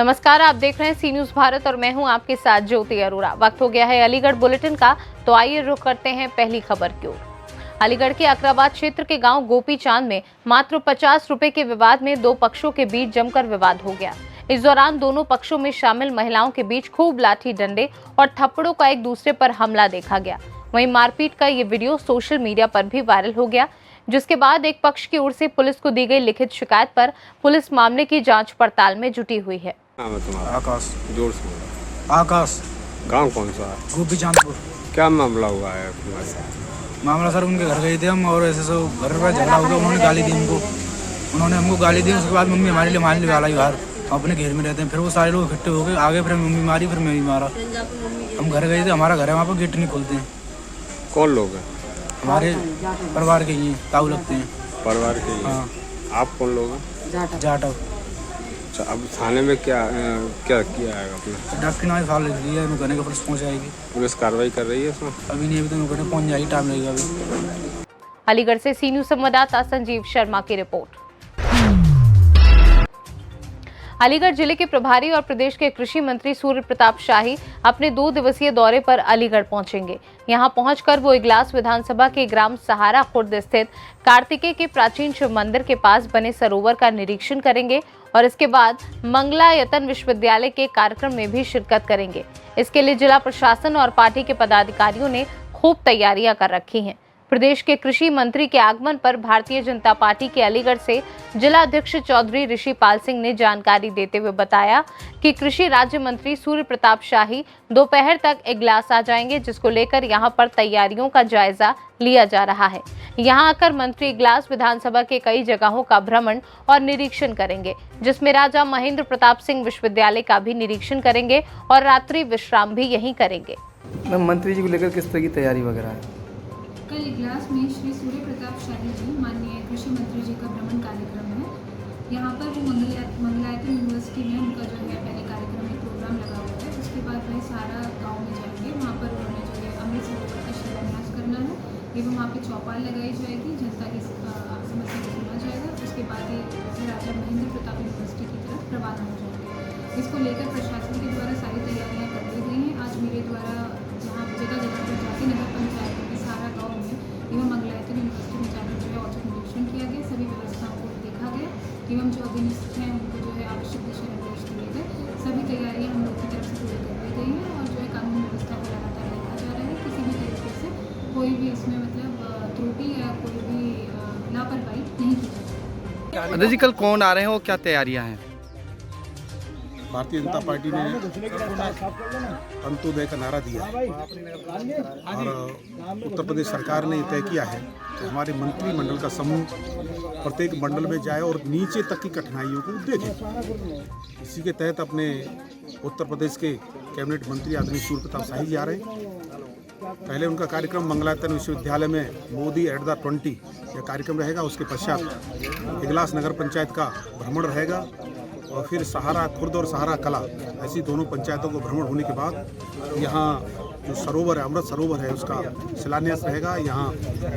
नमस्कार, आप देख रहे हैं सी न्यूज़ भारत और मैं हूं आपके साथ ज्योति अरोड़ा। वक्त हो गया है अलीगढ़ बुलेटिन का, तो आइए रुख करते हैं पहली खबर की ओर। अलीगढ़ के अकराबाद क्षेत्र के गांव गोपी चांद में मात्र 50 रुपए के विवाद में दो पक्षों के बीच जमकर विवाद हो गया। इस दौरान दोनों पक्षों में शामिल महिलाओं के बीच खूब लाठी डंडे और थप्पड़ों का एक दूसरे पर हमला देखा गया। वहीं मारपीट का ये वीडियो सोशल मीडिया पर भी वायरल हो गया, जिसके बाद एक पक्ष की ओर से पुलिस को दी गई लिखित शिकायत पर पुलिस मामले की जांच पड़ताल में जुटी हुई है। आकाश, जोर से बोलो। आकाश, गांव कौन सा है? गोपी चांदपुर। क्या मामला हुआ है? मामला सर, उनके घर गए थे हम और ऐसे सब घर पर झगड़ा हो गया। उन्होंने गाली दी उन्होंने हमको गाली दी। उसके बाद मम्मी हमारे लिए आई बाहर, अपने घेर में रहते हैं। फिर वो सारे लोग इकट्ठे हो गए आगे, फिर मम्मी मारी, फिर मैं भी मारा। हम घर गए थे, हमारा घर है वहाँ पर, गेट नहीं खोलते हैं। कौन लोग हैं? हमारे परिवार के ही ताऊ लगते हैं। परिवार के ही? हाँ। आप कौन लोग हैं? जाटव। अच्छा, अब थाने में क्या किया है आपने? डॉक्टर ने फाल लिख दी है, कहने का पुलिस पहुँच जाएगी। पुलिस कार्रवाई कर रही है इसमें? अभी नहीं, अभी तो कहने पहुँच जाएगी, टाइम लगेगा अभी। अलीगढ़ से सी न्यूज़ संवाददाता संजीव शर्मा की रिपोर्ट। अलीगढ़ जिले के प्रभारी और प्रदेश के कृषि मंत्री सूर्य प्रताप शाही अपने 2 दिवसीय दौरे पर अलीगढ़ पहुंचेंगे। यहां पहुंचकर वो इगलास विधानसभा के ग्राम सहारा खुर्द स्थित कार्तिकेय के प्राचीन शिव मंदिर के पास बने सरोवर का निरीक्षण करेंगे और इसके बाद मंगलायतन विश्वविद्यालय के कार्यक्रम में भी शिरकत करेंगे। इसके लिए जिला प्रशासन और पार्टी के पदाधिकारियों ने खूब तैयारियां कर रखी हैं। प्रदेश के कृषि मंत्री के आगमन पर भारतीय जनता पार्टी के अलीगढ़ से जिला अध्यक्ष चौधरी ऋषिपाल सिंह ने जानकारी देते हुए बताया कि कृषि राज्य मंत्री सूर्य प्रताप शाही दोपहर तक इगलास आ जाएंगे, जिसको लेकर यहां पर तैयारियों का जायजा लिया जा रहा है। यहां आकर मंत्री इगलास विधानसभा के कई जगहों का भ्रमण और निरीक्षण करेंगे, जिसमें राजा महेंद्र प्रताप सिंह विश्वविद्यालय का भी निरीक्षण करेंगे और रात्रि विश्राम भी यहीं करेंगे। मंत्री जी को लेकर किस तरह की तैयारी वगैरह है? कल इगलास में श्री सूर्य प्रताप शाही जी माननीय कृषि मंत्री जी का भ्रमण कार्यक्रम है। यहाँ पर वो मंगलायतन यूनिवर्सिटी में उनका जो है पहले कार्यक्रम में प्रोग्राम लगा हुआ है। उसके बाद वही सारा गांव में जाएंगे। वहाँ पर उन्होंने जो है अमृत सरोवर का शिलान्यास करना है एवं वहाँ पे चौपाल लगाई जाएगी, जनता की समस्या को सुना जाएगा। उसके बाद ये राजा महेंद्र प्रताप यूनिवर्सिटी की तरफ रवाना हो जाएंगे। इसको लेकर प्रशासन के द्वारा सारी तैयारियाँ कर दी गई हैं। आज मेरे द्वारा जहाँ जगह जगह पर जाके नगर पंचायत के सारा गाँव में एवं मंगलायतन यूनिवर्सिटी में जाकर जो है औचक निरीक्षण किया गया। सभी व्यवस्थाओं को देखा गया एवं जो अधीनस्थ हैं उनको जो है आवश्यक दिशा निर्देश दिए गए। सभी तैयारियां हम लोग की तरफ से पूरी कर दी गई हैं और जो है कानून व्यवस्था को लगातार देखा जा रहा है। किसी भी तरीके से कोई भी इसमें मतलब त्रुटि या कोई भी लापरवाही नहीं की जाएगी। अध्यक्ष जी, कल कौन आ रहे हैं और क्या तैयारियां हैं? भारतीय जनता पार्टी ने अंत्योदय का नारा दिया है और उत्तर प्रदेश सरकार ने तय किया है कि हमारे मंत्रिमंडल का समूह प्रत्येक मंडल में जाए और नीचे तक की कठिनाइयों को देखे। इसी के तहत अपने उत्तर प्रदेश के कैबिनेट मंत्री आदरणीय सूर्य प्रताप शाही जी आ रहे हैं। पहले उनका कार्यक्रम मंगलायतन विश्वविद्यालय में मोदी एट द 20 यह कार्यक्रम रहेगा। उसके पश्चात इगलास नगर पंचायत का भ्रमण रहेगा और फिर सहारा खुर्द और सहारा कला, ऐसी दोनों पंचायतों को भ्रमण होने के बाद यहाँ जो सरोवर है, अमृत सरोवर है, उसका शिलान्यास रहेगा। यहाँ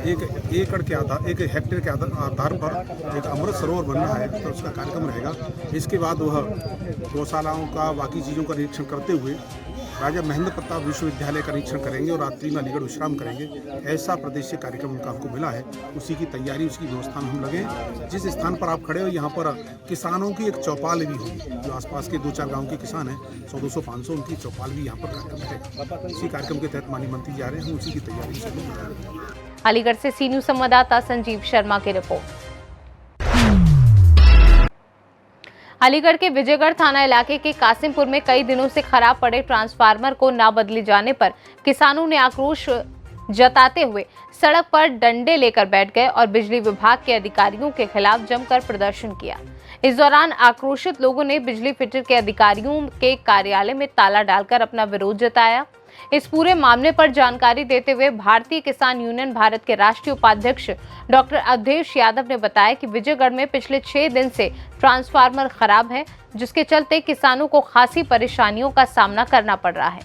1 एकड़ के आधार 1 हेक्टेयर के आधार पर एक अमृत सरोवर बन रहा है, तो उसका कार्यक्रम रहेगा। इसके बाद वह गौशालाओं का बाकी चीज़ों का निरीक्षण करते हुए राजा महेंद्र प्रताप विश्वविद्यालय का निरीक्षण करेंगे और रात्रि में अलीगढ़ विश्राम करेंगे। ऐसा प्रदेश से कार्यक्रम उनका हमको मिला है, उसी की तैयारी, उसकी व्यवस्था में हम लगे। जिस स्थान पर आप खड़े हो, यहाँ पर किसानों की एक चौपाल भी होगी। जो आसपास के 2-4 गाँव के किसान हैं, 100-200-500 उनकी चौपाल भी यहाँ पर कार्यक्रम है। इसी कार्यक्रम के तहत माननीय मंत्री जा रहे हैं, उसी की तैयारी से। अलीगढ़ से सी न्यूज़ संवाददाता संजीव शर्मा की रिपोर्ट। अलीगढ़ के विजयगढ़ थाना इलाके के कासिमपुर में कई दिनों से खराब पड़े ट्रांसफार्मर को न बदले जाने पर किसानों ने आक्रोश जताते हुए सड़क पर डंडे लेकर बैठ गए और बिजली विभाग के अधिकारियों के खिलाफ जमकर प्रदर्शन किया। इस दौरान आक्रोशित लोगों ने बिजली फिटर के अधिकारियों के कार्यालय में ताला डालकर अपना विरोध जताया। इस पूरे मामले पर जानकारी देते हुए भारतीय किसान यूनियन भारत के राष्ट्रीय उपाध्यक्ष डॉक्टर अवधेश यादव ने बताया कि विजयगढ़ में पिछले 6 दिन से ट्रांसफार्मर खराब है, जिसके चलते किसानों को खासी परेशानियों का सामना करना पड़ रहा है।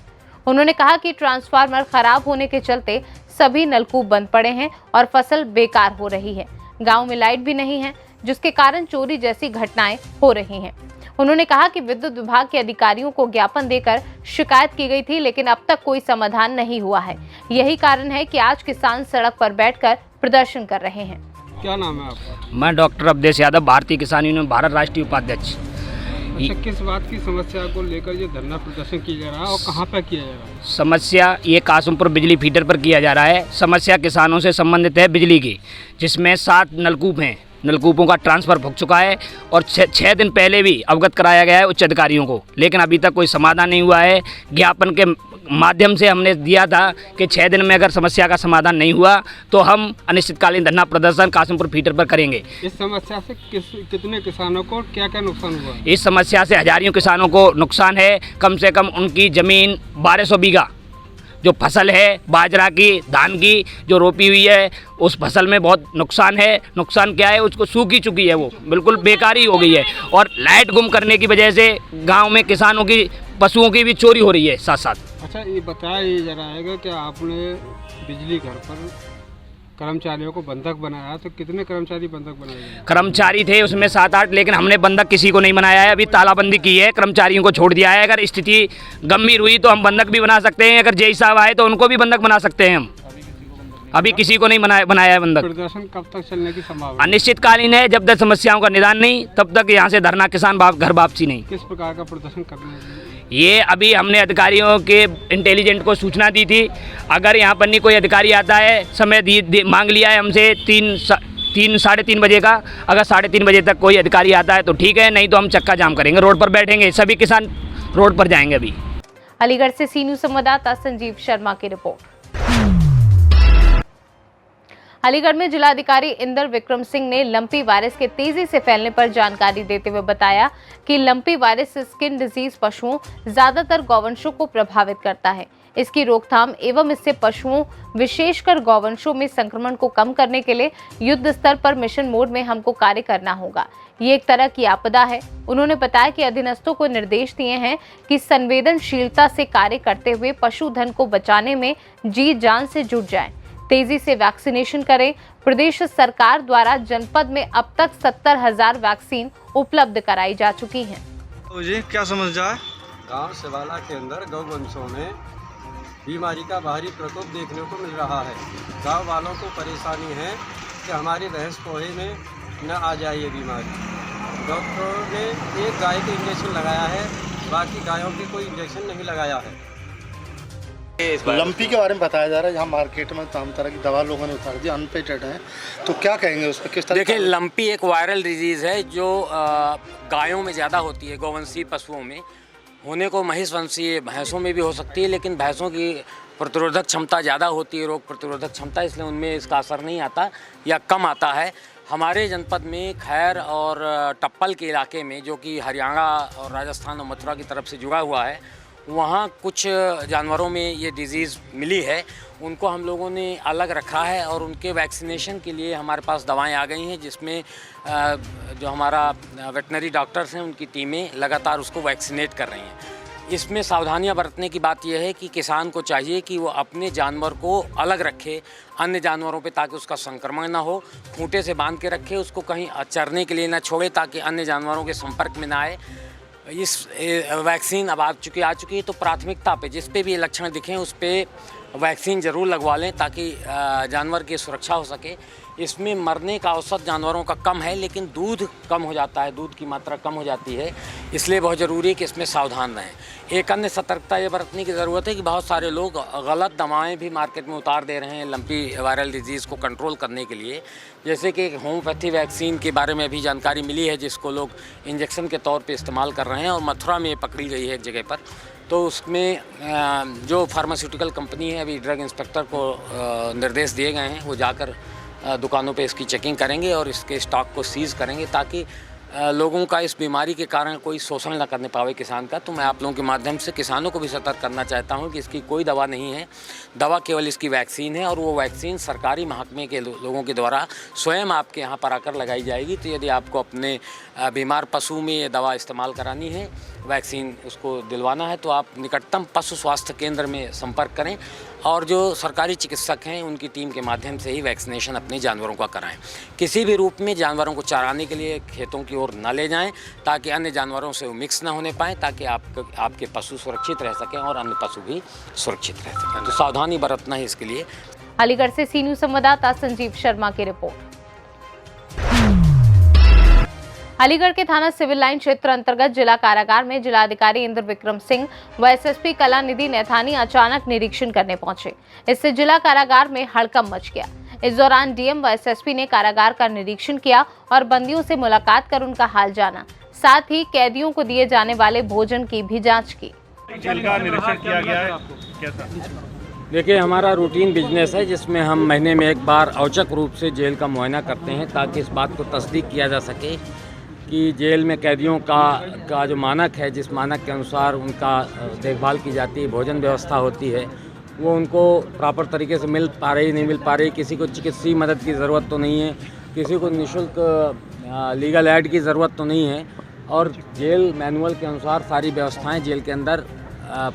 उन्होंने कहा कि ट्रांसफार्मर खराब होने के चलते सभी नलकूप बंद पड़े हैं और फसल बेकार हो रही है। गांव में लाइट भी नहीं है, जिसके कारण चोरी जैसी घटनाएं हो रही हैं। उन्होंने कहा कि विद्युत विभाग के अधिकारियों को ज्ञापन देकर शिकायत की गई थी, लेकिन अब तक कोई समाधान नहीं हुआ है। यही कारण है कि आज किसान सड़क पर बैठकर प्रदर्शन कर रहे हैं। क्या नाम है आपका? मैं डॉक्टर अवधेश यादव, भारतीय किसान यूनियन भारत राष्ट्रीय उपाध्यक्ष। अच्छा, किस बात की समस्या को लेकर ये धरना प्रदर्शन किया जा रहा है और कहाँ पर किया जा रहा है? समस्या ये कासिमपुर बिजली फीडर पर किया जा रहा है। समस्या किसानों से संबंधित है बिजली की, जिसमें 7 नलकूप हैं। नलकूपों का ट्रांसफ़र हो चुका है और 6 दिन पहले भी अवगत कराया गया है उच्च अधिकारियों को, लेकिन अभी तक कोई समाधान नहीं हुआ है। ज्ञापन के माध्यम से हमने दिया था कि 6 दिन में अगर समस्या का समाधान नहीं हुआ तो हम अनिश्चितकालीन धरना प्रदर्शन कासिमपुर फीडर पर करेंगे। इस समस्या से कितने किसानों को क्या क्या नुकसान हुआ? इस समस्या से हजारों किसानों को नुकसान है। कम से कम उनकी ज़मीन 1200 बीघा जो फसल है बाजरा की, धान की जो रोपी हुई है, उस फसल में बहुत नुकसान है। नुकसान क्या है, उसको सूखी चुकी है, वो बिल्कुल बेकारी हो गई है। और लाइट गुम करने की वजह से गांव में किसानों की, पशुओं की भी चोरी हो रही है साथ साथ। अच्छा, ये बताया जा रहा है कि आपने बिजली घर पर कर्मचारियों को बंधक बनाया, तो कितने कर्मचारी बंधक बनाए गए? कर्मचारी थे उसमें 7-8, लेकिन हमने बंधक किसी को नहीं बनाया है। अभी तालाबंदी की है, कर्मचारियों को छोड़ दिया है। अगर स्थिति गंभीर हुई तो हम बंधक भी बना सकते हैं। अगर जय साहब आए तो उनको भी बंधक बना सकते हैं हम। अभी किसी को नहीं बनाया है बंधक। प्रदर्शन कब तक चलने की संभावना? अनिश्चितकालीन है, जब तक समस्याओं का निदान नहीं तब तक यहाँ से धरना किसान घर वापसी नहीं। किस प्रकार का प्रदर्शन करने हैं? ये अभी हमने अधिकारियों के इंटेलिजेंट को सूचना दी थी। अगर यहाँ पर नहीं कोई अधिकारी आता है, समय मांग लिया है हमसे 3-3:30 बजे का। अगर 3:30 बजे तक कोई अधिकारी आता है तो ठीक है, नहीं तो हम चक्का जाम करेंगे, रोड पर बैठेंगे, सभी किसान रोड पर जाएंगे। अभी अलीगढ़ से सी न्यूज़ संवाददाता संजीव शर्मा की रिपोर्ट। अलीगढ़ में जिलाधिकारी इंदर विक्रम सिंह ने लंपी वायरस के तेजी से फैलने पर जानकारी देते हुए बताया कि लंपी वायरस स्किन डिजीज पशुओं, ज्यादातर गौवंशों को प्रभावित करता है। इसकी रोकथाम एवं इससे पशुओं, विशेषकर गौवंशों में संक्रमण को कम करने के लिए युद्ध स्तर पर मिशन मोड में हमको कार्य करना होगा। ये एक तरह की आपदा है। उन्होंने बताया कि अधीनस्थों को निर्देश दिए हैं कि संवेदनशीलता से कार्य करते हुए पशुधन को बचाने में जी जान से जुट जाएं। तेजी से वैक्सीनेशन करें। प्रदेश सरकार द्वारा जनपद में अब तक 70,000 वैक्सीन उपलब्ध कराई जा चुकी हैं। तो जी क्या समस्या है? गांव सिवाला के अंदर गौवंशों में बीमारी का भारी प्रकोप देखने को मिल रहा है। गांव वालों को परेशानी है कि हमारे भैंस पोहे में न आ जाए ये बीमारी। डॉक्टरों ने एक गाय को इंजेक्शन लगाया है, बाकी गायों के कोई इंजेक्शन नहीं लगाया है। लंपी के बारे में बताया जा रहा है, जहाँ मार्केट में तमाम तरह की दवा लोगों ने उतार दी, अनपेटेड है, तो क्या कहेंगे उस पर? किस तरह? देखिए, लंपी एक वायरल डिजीज़ है जो गायों में ज़्यादा होती है, गौवंशीय पशुओं में होने को महिषवंशीय भैंसों में भी हो सकती है, लेकिन भैंसों की प्रतिरोधक क्षमता ज़्यादा होती है, रोग प्रतिरोधक क्षमता, इसलिए उनमें इसका असर नहीं आता या कम आता है। हमारे जनपद में खैर और टप्पल के इलाके में, जो कि हरियाणा और राजस्थान और मथुरा की तरफ से जुड़ा हुआ है, वहाँ कुछ जानवरों में ये डिज़ीज़ मिली है। उनको हम लोगों ने अलग रखा है और उनके वैक्सीनेशन के लिए हमारे पास दवाएं आ गई हैं, जिसमें जो हमारा वेटनरी डॉक्टर्स हैं उनकी टीमें लगातार उसको वैक्सीनेट कर रही हैं। इसमें सावधानियां बरतने की बात यह है कि किसान को चाहिए कि वो अपने जानवर को अलग रखे अन्य जानवरों पे, ताकि उसका संक्रमण ना हो। खूंटे से बांध के रखे, उसको कहीं चरने के लिए ना छोड़े, ताकि अन्य जानवरों के संपर्क में ना आए। इस वैक्सीन अब आ चुकी है, तो प्राथमिकता पे जिस पे भी लक्षण दिखें उस पे वैक्सीन ज़रूर लगवा लें, ताकि जानवर की सुरक्षा हो सके। इसमें मरने का औसत जानवरों का कम है, लेकिन दूध कम हो जाता है, दूध की मात्रा कम हो जाती है, इसलिए बहुत ज़रूरी है कि इसमें सावधान रहें। एक अन्य सतर्कता ये बरतने की ज़रूरत है कि बहुत सारे लोग गलत दवाएं भी मार्केट में उतार दे रहे हैं लंपी वायरल डिजीज़ को कंट्रोल करने के लिए। जैसे कि होम्योपैथी वैक्सीन के बारे में अभी जानकारी मिली है, जिसको लोग इंजेक्शन के तौर पर इस्तेमाल कर रहे हैं, और मथुरा में पकड़ी गई है एक जगह पर। तो उसमें जो फार्मास्यूटिकल कंपनी है, अभी ड्रग इंस्पेक्टर को निर्देश दिए गए हैं, वो जाकर दुकानों पे इसकी चेकिंग करेंगे और इसके स्टॉक को सीज़ करेंगे, ताकि लोगों का इस बीमारी के कारण कोई शोषण न करने पावे किसान का। तो मैं आप लोगों के माध्यम से किसानों को भी सतर्क करना चाहता हूं कि इसकी कोई दवा नहीं है, दवा केवल इसकी वैक्सीन है, और वो वैक्सीन सरकारी महकमे के लोगों के द्वारा स्वयं आपके यहाँ पर आकर लगाई जाएगी। तो यदि आपको अपने बीमार पशु में ये दवा इस्तेमाल करानी है, वैक्सीन उसको दिलवाना है, तो आप निकटतम पशु स्वास्थ्य केंद्र में संपर्क करें। और जो सरकारी चिकित्सक हैं उनकी टीम के माध्यम से ही वैक्सीनेशन अपने जानवरों का कराएं। किसी भी रूप में जानवरों को चराने के लिए खेतों की ओर न ले जाएं, ताकि अन्य जानवरों से वो मिक्स ना होने पाएँ, ताकि आपके पशु सुरक्षित रह सकें और अन्य पशु भी सुरक्षित रह सकें। तो सावधानी बरतना है इसके लिए। अलीगढ़ से सी न्यूज़ संवाददाता संजीव शर्मा की रिपोर्ट। अलीगढ़ के थाना सिविल लाइन क्षेत्र अंतर्गत जिला कारागार में जिलाधिकारी इंद्र विक्रम सिंह व एसएसपी कलानिधि नैथानी अचानक निरीक्षण करने पहुंचे। इससे जिला कारागार में हड़कंप मच गया। इस दौरान डीएम व एसएसपी ने कारागार का निरीक्षण किया और बंदियों से मुलाकात कर उनका हाल जाना, साथ ही कैदियों को दिए जाने वाले भोजन की भी जाँच की। जेल का निरीक्षण किया गया है, कैसा? देखिए, हमारा रूटीन बिजनेस है जिसमें हम महीने में एक बार औचक रूप से जेल का मुआयना करते हैं, ताकि इस बात को तस्दीक किया जा सके कि जेल में कैदियों का जो मानक है, जिस मानक के अनुसार उनका देखभाल की जाती है, भोजन व्यवस्था होती है, वो उनको प्रॉपर तरीके से मिल पा रही नहीं मिल पा रही। किसी को चिकित्सीय मदद की ज़रूरत तो नहीं है, किसी को निःशुल्क लीगल एड की ज़रूरत तो नहीं है, और जेल मैनुअल के अनुसार सारी व्यवस्थाएं जेल के अंदर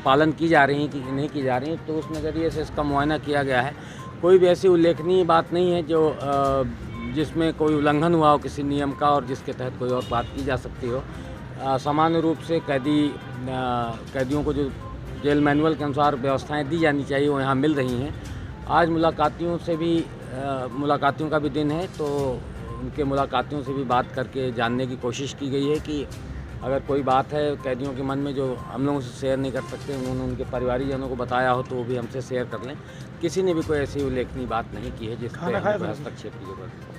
पालन की जा रही हैं कि नहीं की जा रही हैं। तो उस नज़रिए से इसका मुआयना किया गया है। कोई भी ऐसी उल्लेखनीय बात नहीं है जो जिसमें कोई उल्लंघन हुआ हो किसी नियम का और जिसके तहत कोई और बात की जा सकती हो। सामान्य रूप से कैदियों को जो जेल मैनुअल के अनुसार व्यवस्थाएं दी जानी चाहिए वो यहाँ मिल रही हैं। आज मुलाकातियों का भी दिन है, तो उनके मुलाकातियों से भी बात करके जानने की कोशिश की गई है कि अगर कोई बात है कैदियों के मन में जो हम लोगों से शेयर नहीं कर सकते, उन्होंने उनके परिवारीजनों को बताया हो तो वो भी हमसे शेयर कर लें। किसी ने भी कोई ऐसी उल्लेखनीय बात नहीं की है जिस पर हस्तक्षेप की जरूरत है।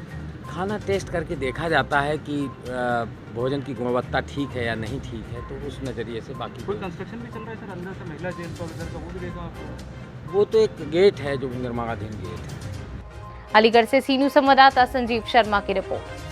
खाना टेस्ट करके देखा जाता है कि भोजन की गुणवत्ता ठीक है या नहीं ठीक है, तो उस नज़रिए से बाकी कोई कंस्ट्रक्शन भी चल रहा है सर अंदर से महिला जेल ऑफिसर का, वो भी देखा आपको? वो तो एक गेट है जो निर्माणाधीन गेट है। अलीगढ़ से सी न्यूज़ संवाददाता संजीव शर्मा की रिपोर्ट।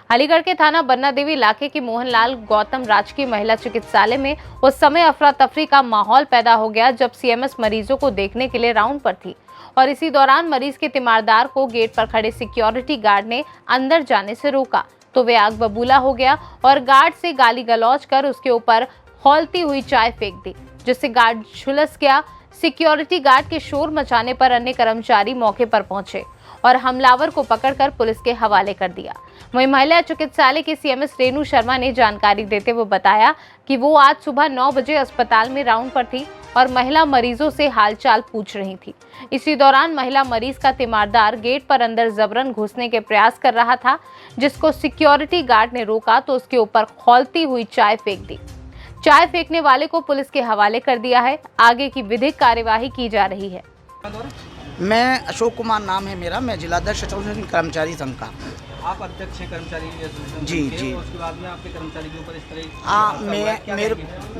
अलीगढ़ के थाना बन्ना देवी इलाके के मोहनलाल गौतम राजकीय महिला चिकित्सालय में उस समय अफरा तफरी का माहौल पैदा हो गया जब सीएमएस मरीजों को देखने के लिए राउंड पर थी, और इसी दौरान मरीज के तीमारदार को गेट पर खड़े सिक्योरिटी गार्ड ने अंदर जाने से रोका, तो वे आग बबूला हो गया और गार्ड से गाली गलौज कर उसके ऊपर खौलती हुई चाय फेंक दी, जिससे गार्ड झुलस गया। सिक्योरिटी गार्ड के शोर मचाने पर अन्य कर्मचारी मौके पर पहुंचे और हमलावर को पकड़कर पुलिस के हवाले कर दिया। वहीं महिला चिकित्सालय की सीएमएस रेणु शर्मा ने जानकारी देते हुए बताया कि वो आज सुबह 9 बजे अस्पताल में राउंड पर थी और महिला मरीजों से हालचाल पूछ रही थी। इसी दौरान महिला मरीज का तीमारदार गेट पर अंदर जबरन घुसने के प्रयास कर रहा था, जिसको सिक्योरिटी गार्ड ने रोका तो उसके ऊपर खौलती हुई चाय फेंक दी। चाय फेंकने वाले को पुलिस के हवाले कर दिया है। आगे की विधिक कार्यवाही की जा रही है। मैं अशोक कुमार नाम है मेरा, मैं जिलाध्यक्ष कर्मचारी संघ का। आप अध्यक्ष हैं कर्मचारी जी। उसके बाद में आपके कर्मचारी के ऊपर इस तरह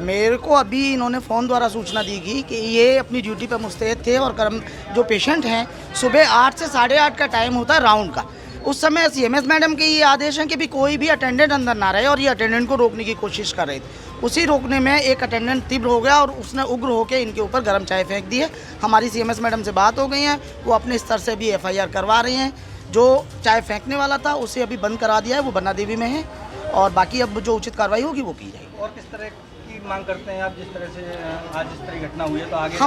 मेरे को अभी इन्होंने फ़ोन द्वारा सूचना दी गई कि ये अपनी ड्यूटी पर मुस्तैद थे और जो पेशेंट हैं सुबह 8 से 8:30 का टाइम होता है राउंड का। उस समय सीएमएस मैडम के ये आदेश हैं कि भी कोई भी अटेंडेंट अंदर ना रहे, और ये अटेंडेंट को रोकने की कोशिश कर रहे थे। उसी रोकने में एक अटेंडेंट तीव्र हो गया और उसने उग्र होकर इनके ऊपर गर्म चाय फेंक दी है। हमारी सीएमएस मैडम से बात हो गई है, वो अपने स्तर से भी एफआईआर करवा रही हैं। जो चाय फेंकने वाला था उसे अभी बंद करा दिया है, वो बन्ना देवी में है, और बाकी अब जो उचित कार्रवाई होगी वो की जाएगी। और किस तरह की मांग करते हैं आप, जिस तरह से आज इस तरह घटना हुई है तो आगे?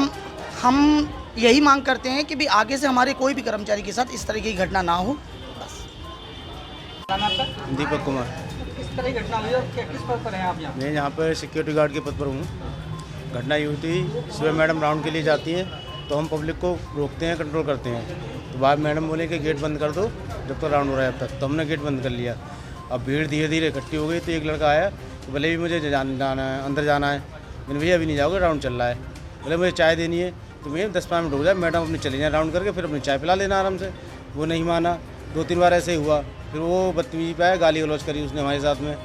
हम यही मांग करते हैं कि भी आगे से हमारे कोई भी कर्मचारी के साथ इस तरह की घटना ना हो। बस। दीपक कुमार। किस तरह की घटना हुई और किस पद पर हैं आप यहाँ? मैं यहाँ पर सिक्योरिटी गार्ड के पद पर हूँ। घटना ये हुई थी, सुबह मैडम राउंड के लिए जाती हैं तो हम पब्लिक को रोकते हैं, कंट्रोल करते हैं। तो बाद मैडम बोले कि गेट बंद कर दो जब तक राउंड हो रहा है अब तक, तो हमने गेट बंद कर लिया। अब भीड़ धीरे धीरे इकट्ठी हो गई तो एक लड़का आया, तो बोले भी मुझे जाना है, अंदर जाना है। मैंने भैया अभी नहीं जाओगे, राउंड चल रहा है। बोले मुझे चाय देनी है, तो मैं 10-5 मिनट हो जाए, मैडम अपनी चली जाए राउंड करके, फिर अपनी चाय पिला लेना आराम से। वो नहीं माना, 2-3 बार ऐसे ही हुआ। फिर वो बदतमीजी पे आया, गाली गलौज करी उसने हमारे साथ में,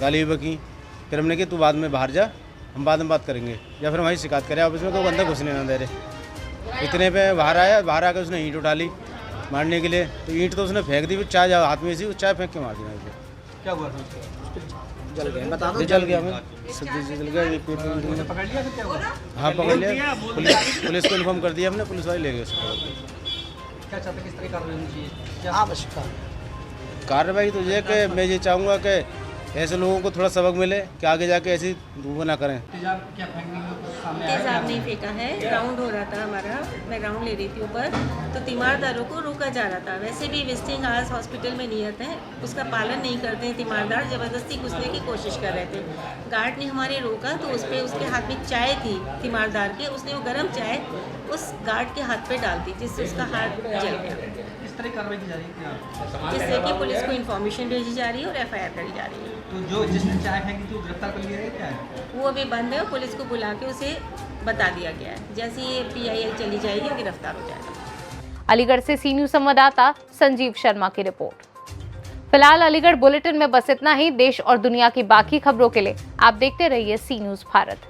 गाली भी बकी। फिर हमने कि तू बाद में बाहर जा, हम बाद में बात करेंगे, या फिर हमारी शिकायत करें ऑफिस में, तो वो अंदर घुसने ना दे रहे। इतने पे बाहर आया, बाहर आकर उसने ईंट उठा ली मारने के लिए, तो ईंट तो उसने फेंक दी, फिर चाय हाथ में सी चाय फेंक के मार दी। क्या हुआ? जल गया, बता दो। जल गया, मैं सब्जी जल गया। पकड़ लिया फिर क्या हुआ? हाँ पकड़ लिया, पुलिस को इन्फॉर्म कर दिया हमने, पुलिस वाले ले गए उसको। क्या चाहते, किस तरह की कार्रवाई होनी चाहिए? आवश्यक कार्रवाई तो ये कि मैं ये चाहूँगा कि ऐसे लोगों को थोड़ा सबक मिले कि आगे जाके ऐसी धूप ना करें। तेजाब नहीं फेंका है, राउंड हो रहा था हमारा, मैं राउंड ले रही थी ऊपर, तो तीमारदारों को रोका जा रहा था। वैसे भी विजिटिंग आवर्स हॉस्पिटल में नियत है, उसका पालन नहीं करते हैं तीमारदार, ज़बरदस्ती घुसने की कोशिश कर रहे थे। गार्ड ने हमारे रोका तो उस पर उसके हाथ में चाय थी तीमारदार के, उसने वो गर्म चाय उस गार्ड के हाथ पे डाल दी जिससे उसका हाथ जल गया। इस तरह की कार्रवाई की जा रही है क्या? जिससे कि पुलिस को इन्फॉर्मेशन भेजी जा रही है और FIR करी जा रही है। तो जो जिसने चाय फेंकी थी वो गिरफ्तार कर लिया है क्या है? वो अभी बंद है और पुलिस को बुला के उसे बता दिया गया है, जैसे ये PIL चली जाएगी गिरफ्तार हो जाएगा। अलीगढ़ से सी न्यूज संवाददाता संजीव शर्मा की रिपोर्ट। फिलहाल अलीगढ़ बुलेटिन में बस इतना ही। देश और दुनिया की बाकी खबरों के लिए आप देखते रहिए सी न्यूज भारत।